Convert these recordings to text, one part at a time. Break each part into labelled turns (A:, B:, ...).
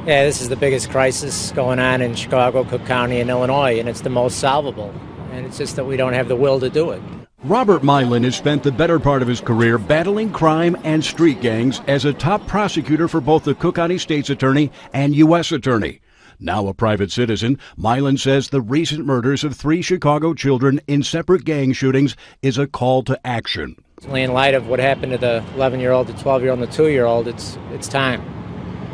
A: Yeah, this is the biggest crisis going on in Chicago, Cook County, and Illinois, and it's the most solvable. And it's just that we don't have the will to do it.
B: Robert Milan has spent the better part of his career battling crime and street gangs as a top prosecutor for both the Cook County State's Attorney and U.S. Attorney. Now a private citizen, Milan says the recent murders of 3 Chicago children in separate gang shootings is a call to action.
A: In light of what happened to the 11-year-old, the 12-year-old, and the 2-year-old, it's time.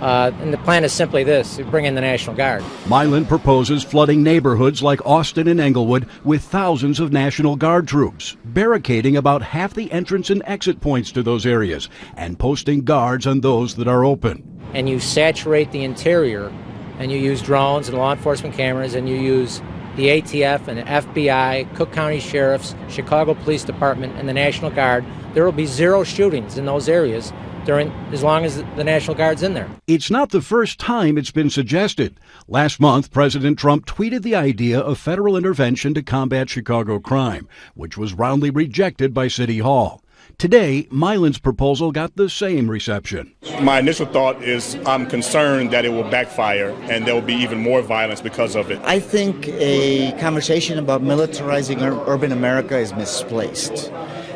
A: And the plan is simply this: we bring in the National Guard.
B: Milan proposes flooding neighborhoods like Austin and Englewood with thousands of National Guard troops, barricading about half the entrance and exit points to those areas, and posting guards on those that are open.
A: And you saturate the interior, and you use drones and law enforcement cameras, and you use the ATF and the FBI, Cook County Sheriffs, Chicago Police Department, and the National Guard. There will be 0 shootings in those areas as long as the National Guard's in there.
B: It's not the first time it's been suggested. Last month, President Trump tweeted the idea of federal intervention to combat Chicago crime, which was roundly rejected by City Hall. Today, Milan's proposal got the same reception.
C: My initial thought is I'm concerned that it will backfire and there will be even more violence because of it.
D: I think a conversation about militarizing urban America is misplaced.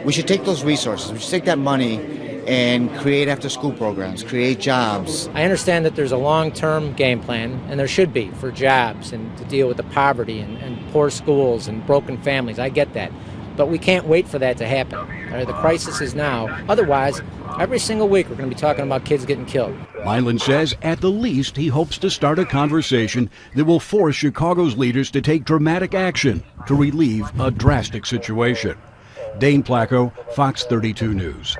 D: We should take those resources, we should take that money and create after-school programs, create jobs.
A: I understand that there's a long-term game plan, and there should be, for jobs and to deal with the poverty and poor schools and broken families. I get that. But we can't wait for that to happen. The crisis is now. Otherwise, every single week we're going to be talking about kids getting killed.
B: Milan says at the least he hopes to start a conversation that will force Chicago's leaders to take dramatic action to relieve a drastic situation. Dane Placco, Fox 32 News.